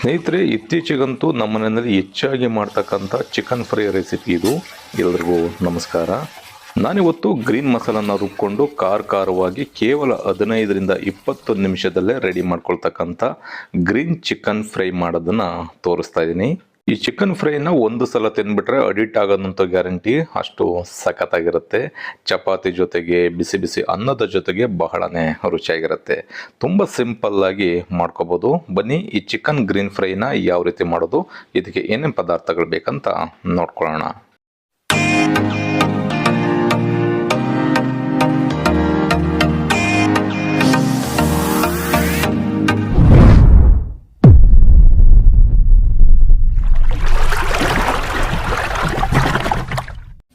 ಸ್ನೇಹಿತರೆ, ಇತ್ತೀಚೆಗಂತೂ ನಮ್ಮ ಮನೆಯಲ್ಲಿ ಹೆಚ್ಚಾಗಿ ಮಾಡ್ತಕ್ಕಂಥ ಚಿಕನ್ ಫ್ರೈ ರೆಸಿಪಿ ಇದು. ಎಲ್ರಿಗೂ ನಮಸ್ಕಾರ. ನಾನಿವತ್ತು ಗ್ರೀನ್ ಮಸಾಲನ ರುಬ್ಕೊಂಡು ಖಾರವಾಗಿ ಕೇವಲ 15-20 ನಿಮಿಷದಲ್ಲೇ ರೆಡಿ ಮಾಡ್ಕೊಳ್ತಕ್ಕಂಥ ಗ್ರೀನ್ ಚಿಕನ್ ಫ್ರೈ ಮಾಡೋದನ್ನು ತೋರಿಸ್ತಾ ಇದ್ದೀನಿ. ಈ ಚಿಕನ್ ಫ್ರೈನ ಒಂದು ಸಲ ತಿಂದ್ಬಿಟ್ರೆ ಅಡಿಕ್ಟ್ ಆಗೋದಂತ ಗ್ಯಾರಂಟಿ. ಅಷ್ಟು ಸಖತ್ತಾಗಿರುತ್ತೆ. ಚಪಾತಿ ಜೊತೆಗೆ, ಬಿಸಿ ಬಿಸಿ ಅನ್ನದ ಜೊತೆಗೆ ಬಹಳನೇ ರುಚಿಯಾಗಿರುತ್ತೆ. ತುಂಬ ಸಿಂಪಲ್ಲಾಗಿ ಮಾಡ್ಕೋಬೋದು. ಬನ್ನಿ ಈ ಚಿಕನ್ ಗ್ರೀನ್ ಫ್ರೈನ ಯಾವ ರೀತಿ ಮಾಡೋದು, ಇದಕ್ಕೆ ಏನೇನು ಪದಾರ್ಥಗಳು ಬೇಕಂತ ನೋಡ್ಕೊಳ್ಳೋಣ.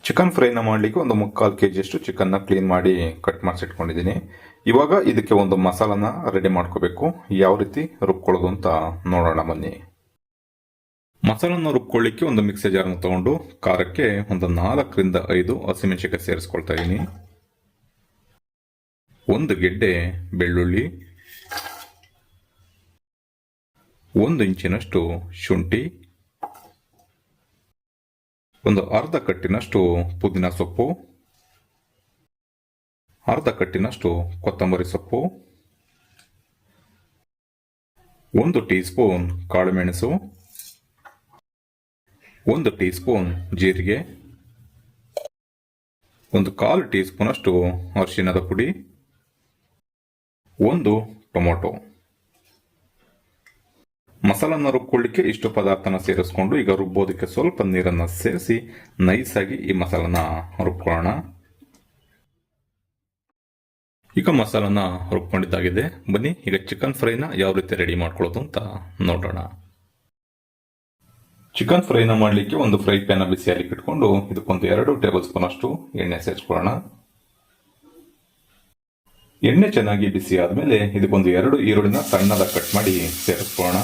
ಚಿಕನ್ ಫ್ರೈನ ಮಾಡಲಿಕ್ಕೆ ಒಂದು 3/4 kg ಚಿಕನ್ನ ಕ್ಲೀನ್ ಮಾಡಿ ಕಟ್ ಮಾಡಿಸಿಟ್ಕೊಂಡಿದ್ದೀನಿ. ಇವಾಗ ಇದಕ್ಕೆ ಒಂದು ಮಸಾಲಾನ ರೆಡಿ ಮಾಡ್ಕೋಬೇಕು. ಯಾವ ರೀತಿ ರುಬ್ಕೊಳ್ಳೋದು ಅಂತ ನೋಡೋಣ ಬನ್ನಿ. ಮಸಾಲನ ರುಬ್ಕೊಳ್ಳಿಕ್ಕೆ ಒಂದು ಮಿಕ್ಸರ್ ಜಾರ್ನ ತಗೊಂಡು ಖಾರಕ್ಕೆ ಒಂದು 4-5 ಹಸಿಮೆಣಸಿನಕಾಯಿ ಸೇರಿಸ್ಕೊಳ್ತಾ ಇದ್ದೀನಿ. 1 ಗೆಡ್ಡೆ ಬೆಳ್ಳುಳ್ಳಿ, 1 ಇಂಚಿನಷ್ಟು ಶುಂಠಿ, ಒಂದು ಅರ್ಧ ಕಟ್ಟಿನಷ್ಟು ಪುದೀನ ಸೊಪ್ಪು, ಅರ್ಧ ಕಟ್ಟಿನಷ್ಟು ಕೊತ್ತಂಬರಿ ಸೊಪ್ಪು, 1 ಟೀ ಸ್ಪೂನ್ ಕಾಳುಮೆಣಸು, 1 ಟೀ ಸ್ಪೂನ್ ಜೀರಿಗೆ, 1/4 ಟೀ ಸ್ಪೂನ್ ಅಷ್ಟು ಅರಿಶಿಣದ ಪುಡಿ, 1 ಟೊಮೊಟೊ. ಮಸಾಲನ್ನ ರುಬ್ಕೊಳ್ಳಿಕ್ಕೆ ಇಷ್ಟು ಪದಾರ್ಥನ ಸೇರಿಸ್ಕೊಂಡು ಈಗ ರುಬ್ಬೋದಕ್ಕೆ ಸ್ವಲ್ಪ ನೀರನ್ನ ಸೇರಿಸಿ ನೈಸಾಗಿ ಈ ಮಸಾಲನ ರುಬ್ಕೊಳ್ಳೋಣ. ಈಗ ಮಸಾಲನ ರುಬ್ಕೊಂಡಿದ್ದಾಗಿದೆ. ಬನ್ನಿ ಈಗ ಚಿಕನ್ ಫ್ರೈನ ಯಾವ ರೀತಿ ರೆಡಿ ಮಾಡ್ಕೊಳ್ಳೋದು ಅಂತ ನೋಡೋಣ. ಚಿಕನ್ ಫ್ರೈನ ಮಾಡಲಿಕ್ಕೆ ಒಂದು ಫ್ರೈ ಪ್ಯಾನ್ ಬಿಸಿಯಾಗಿ ಇಟ್ಕೊಂಡು ಇದಕ್ಕೊಂದು 2 ಟೇಬಲ್ ಸ್ಪೂನ್ ಅಷ್ಟು ಎಣ್ಣೆ ಸೇರಿಸ್ಕೊಳ್ಳೋಣ. ಎಣ್ಣೆ ಚೆನ್ನಾಗಿ ಬಿಸಿ ಆದ್ಮೇಲೆ ಇದಕ್ಕೊಂದು 2 ಈರುಳ್ಳಿನ ಸಣ್ಣದ ಕಟ್ ಮಾಡಿ ಸೇರಿಸ್ಕೊಳ್ಳೋಣ.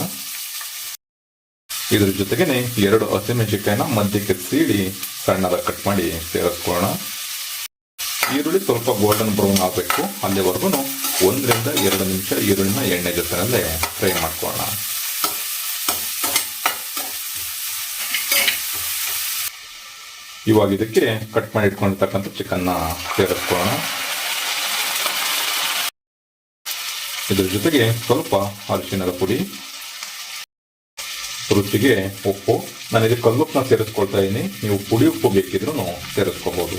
ಇದ್ರ ಜೊತೆಗೇನೆ 2 ಹಸಿಮೆಣಸಿನಕಾಯಿನ ಮಧ್ಯಕ್ಕೆ ಸೀಳಿ ಸಣ್ಣದ ಕಟ್ ಮಾಡಿ ಸೇರಿಸ್ಕೊಳ್ಳೋಣ. ಈರುಳ್ಳಿ ಸ್ವಲ್ಪ ಗೋಲ್ಡನ್ ಬ್ರೌನ್ ಆಗಬೇಕು. ಅಲ್ಲಿವರೆಗೂ 1-2 ನಿಮಿಷ ಈರುಳ್ಳಿನ ಎಣ್ಣೆ ಜೊತೆನಲ್ಲೇ ಫ್ರೈ ಮಾಡ್ಕೊಳ್ಳೋಣ. ಇವಾಗ ಇದಕ್ಕೆ ಕಟ್ ಮಾಡಿ ಇಟ್ಕೊಂಡಿರ್ತಕ್ಕಂಥ ಚಿಕನ್ನ ಸೇರಿಸ್ಕೊಳ್ಳೋಣ. ಇದ್ರ ಜೊತೆಗೆ ಸ್ವಲ್ಪ ಅರಿಶಿಣದ ಪುಡಿ, ರುಚಿಗೆ ಉಪ್ಪು. ನಾನು ಇದಕ್ಕೆ ಕಲ್ಲುಪ್ಪನ್ನ ಸೇರಿಸ್ಕೊಳ್ತಾ ಇದ್ದೀನಿ. ನೀವು ಪುಡಿ ಉಪ್ಪು ಬೇಕಿದ್ರೂ ಸೇರಿಸ್ಕೋಬಹುದು.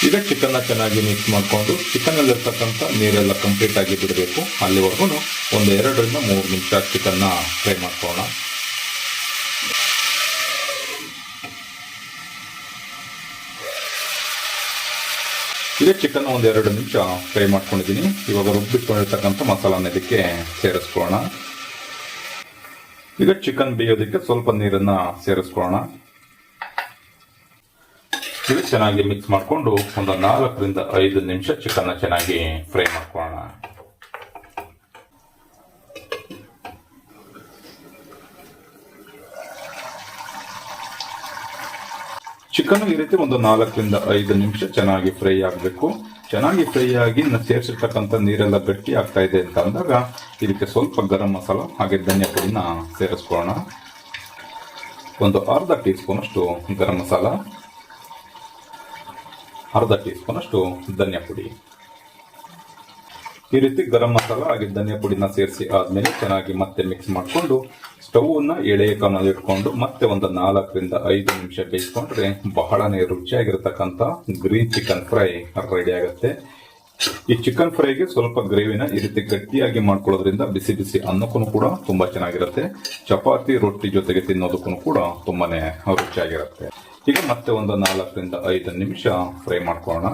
ಈಗ ಚಿಕನ್ನ ಚೆನ್ನಾಗಿ ಮಿಕ್ಸ್ ಮಾಡಿಕೊಂಡು ಚಿಕನ್ನಲ್ಲಿರ್ತಕ್ಕಂಥ ನೀರೆಲ್ಲ ಕಂಪ್ಲೀಟ್ ಆಗಿ ಬಿಡಬೇಕು. ಅಲ್ಲಿವರೆಗೂ ಒಂದು 2-3 ನಿಮಿಷ ಚಿಕನ್ನ ಫ್ರೈ ಮಾಡ್ಕೊಳ್ಳೋಣ. ಈಗ ಚಿಕನ್ ಒಂದು 2 ನಿಮಿಷ ಫ್ರೈ ಮಾಡ್ಕೊಂಡಿದ್ದೀನಿ. ಇವಾಗ ರುಬ್ಬಿಟ್ಕೊಂಡಿರ್ತಕ್ಕಂಥ ಮಸಾಲಾನ ಇದಕ್ಕೆ ಸೇರಿಸ್ಕೊಳ್ಳೋಣ. ಈಗ ಚಿಕನ್ ಬೇಯೋದಕ್ಕೆ ಸ್ವಲ್ಪ ನೀರನ್ನ ಸೇರಿಸ್ಕೊಳ್ಳೋಣ. ಈಗ ಚೆನ್ನಾಗಿ ಮಿಕ್ಸ್ ಮಾಡಿಕೊಂಡು ಒಂದು 4-5 ನಿಮಿಷ ಚಿಕನ್ನ ಚೆನ್ನಾಗಿ ಫ್ರೈ ಮಾಡ್ಕೊಳ್ಳೋಣ. ಚಿಕನ್ ಈ ರೀತಿ ಒಂದು 4-5 ನಿಮಿಷ ಚೆನ್ನಾಗಿ ಫ್ರೈ ಆಗಬೇಕು. ಚೆನ್ನಾಗಿ ಫ್ರೈ ಆಗಿ ಸೇರಿಸಿರ್ತಕ್ಕಂಥ ನೀರೆಲ್ಲ ಗಟ್ಟಿ ಆಗ್ತಾ ಇದೆ ಅಂತ ಅಂದಾಗ ಇದಕ್ಕೆ ಸ್ವಲ್ಪ ಗರಂ ಮಸಾಲ ಹಾಗೆ ಧನಿಯಾ ಪುಡಿನ ಸೇರಿಸ್ಕೊಳ್ಳೋಣ. ಒಂದು ಅರ್ಧ ಟೀ ಸ್ಪೂನ್ ಅಷ್ಟು ಗರಂ ಮಸಾಲ, ಅರ್ಧ ಟೀ ಸ್ಪೂನ್ ಅಷ್ಟು ಧನಿಯಾ ಪುಡಿ. ಈ ರೀತಿ ಗರಂ ಮಸಾಲ ಹಾಗೆ ಧನಿಯಾ ಪುಡಿನ ಸೇರಿಸಿ ಆದ್ಮೇಲೆ ಚೆನ್ನಾಗಿ ಮತ್ತೆ ಮಿಕ್ಸ್ ಮಾಡಿಕೊಂಡು ಸ್ಟವ್ ಅನ್ನ ಎಳೆಯ ಕಾನಲ್ಲಿ ಇಟ್ಕೊಂಡು ಮತ್ತೆ ಒಂದು 4-5 ನಿಮಿಷ ಬೇಯಿಸ್ಕೊಂಡ್ರೆ ಬಹಳನೇ ರುಚಿಯಾಗಿರ್ತಕ್ಕಂಥ ಗ್ರೀನ್ ಚಿಕನ್ ಫ್ರೈ ರೆಡಿ ಆಗುತ್ತೆ. ಈ ಚಿಕನ್ ಫ್ರೈಗೆ ಸ್ವಲ್ಪ ಗ್ರೇವಿನ ಈ ರೀತಿ ಗಟ್ಟಿಯಾಗಿ ಮಾಡ್ಕೊಳ್ಳೋದ್ರಿಂದ ಬಿಸಿ ಬಿಸಿ ಅನ್ನಕ್ಕೂ ಕೂಡ ತುಂಬಾ ಚೆನ್ನಾಗಿರುತ್ತೆ. ಚಪಾತಿ ರೊಟ್ಟಿ ಜೊತೆಗೆ ತಿನ್ನೋದಕ್ಕೂ ಕೂಡ ತುಂಬಾನೇ ರುಚಿಯಾಗಿರುತ್ತೆ. ಈಗ ಮತ್ತೆ ಒಂದು 4-5 ನಿಮಿಷ ಫ್ರೈ ಮಾಡ್ಕೊಳ್ಳೋಣ.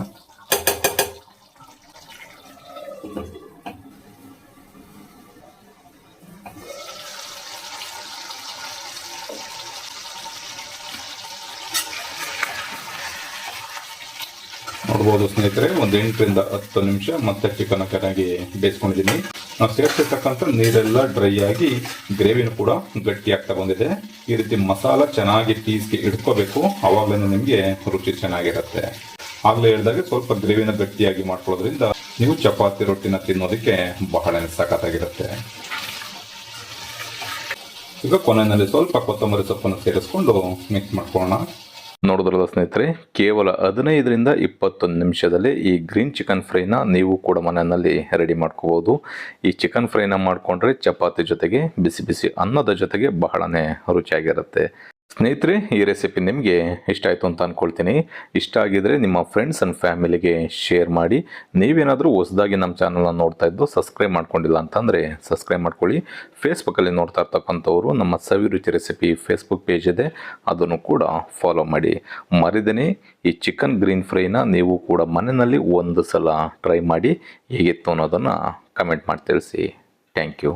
ನೋಡ್ಬೋದು ಸ್ನೇಹಿತರೆ, ಒಂದು 8-10 ನಿಮಿಷ ಮತ್ತೆ ಚಿಕನ್ ಚೆನ್ನಾಗಿ ಬೇಯಿಸ್ಕೊಂಡಿದ್ದೀನಿ. ನಾವು ಸೇರಿಸಿರ್ತಕ್ಕಂಥ ನೀರೆಲ್ಲ ಡ್ರೈ ಆಗಿ ಗ್ರೇವಿನೂ ಕೂಡ ಗಟ್ಟಿ ಆಗ್ತಾ ಬಂದಿದೆ. ಈ ರೀತಿ ಮಸಾಲ ಚೆನ್ನಾಗಿ ಪೀಸ್ಗೆ ಇಟ್ಕೋಬೇಕು, ಅವಾಗಲೇ ನಿಮಗೆ ರುಚಿ ಚೆನ್ನಾಗಿರುತ್ತೆ. ಆಗ್ಲೇ ಹೇಳಿದಾಗೆ ಸ್ವಲ್ಪ ಗ್ರೇವಿನ ಗಟ್ಟಿಯಾಗಿ ಮಾಡ್ಕೊಳ್ಳೋದ್ರಿಂದ ನೀವು ಚಪಾತಿ ರೊಟ್ಟಿನ ತಿನ್ನೋದಕ್ಕೆ ಬಹಳ ಸಖತ್ತಾಗಿರುತ್ತೆ. ಈಗ ಕೊನೆಯಲ್ಲಿ ಸ್ವಲ್ಪ ಕೊತ್ತಂಬರಿ ಸೊಪ್ಪನ್ನು ಸೇರಿಸ್ಕೊಂಡು ಮಿಕ್ಸ್ ಮಾಡ್ಕೊಳ್ಳೋಣ. ನೋಡಿದ್ರಲ್ಲ ಸ್ನೇಹಿತರೆ, ಕೇವಲ 15ರಿಂದ 20 ನಿಮಿಷದಲ್ಲಿ ಈ ಗ್ರೀನ್ ಚಿಕನ್ ಫ್ರೈನ ನೀವು ಕೂಡ ಮನೆಯಲ್ಲಿ ರೆಡಿ ಮಾಡ್ಕೋಬೋದು. ಈ ಚಿಕನ್ ಫ್ರೈನ ಮಾಡಿಕೊಂಡ್ರೆ ಚಪಾತಿ ಜೊತೆಗೆ, ಬಿಸಿ ಬಿಸಿ ಅನ್ನದ ಜೊತೆಗೆ ಬಹಳನೇ ರುಚಿಯಾಗಿರುತ್ತೆ. ಸ್ನೇಹಿತರೆ, ಈ ರೆಸಿಪಿ ನಿಮಗೆ ಇಷ್ಟ ಆಯಿತು ಅಂತ ಅಂದ್ಕೊಳ್ತೀನಿ. ಇಷ್ಟ ಆಗಿದರೆ ನಿಮ್ಮ ಫ್ರೆಂಡ್ಸ್ ಆ್ಯಂಡ್ ಫ್ಯಾಮಿಲಿಗೆ ಶೇರ್ ಮಾಡಿ. ನೀವೇನಾದರೂ ಹೊಸದಾಗಿ ನಮ್ಮ ಚಾನಲ್ನ ನೋಡ್ತಾ ಇದ್ದು ಸಬ್ಸ್ಕ್ರೈಬ್ ಮಾಡ್ಕೊಂಡಿಲ್ಲ ಅಂತಂದರೆ ಸಬ್ಸ್ಕ್ರೈಬ್ ಮಾಡ್ಕೊಳ್ಳಿ. ಫೇಸ್ಬುಕ್ಕಲ್ಲಿ ನೋಡ್ತಾ ಇರ್ತಕ್ಕಂಥವ್ರು ನಮ್ಮ ಸವಿರುಚಿ ರೆಸಿಪಿ ಫೇಸ್ಬುಕ್ ಪೇಜ್ ಇದೆ, ಅದನ್ನು ಕೂಡ ಫಾಲೋ ಮಾಡಿ. ಮರಿದೇನೆ ಈ ಚಿಕನ್ ಗ್ರೀನ್ ಫ್ರೈನ ನೀವು ಕೂಡ ಮನೆಯಲ್ಲಿ ಒಂದು ಸಲ ಟ್ರೈ ಮಾಡಿ ಹೇಗಿತ್ತು ಅನ್ನೋದನ್ನು ಕಮೆಂಟ್ ಮಾಡಿ ತಿಳಿಸಿ. Thank you.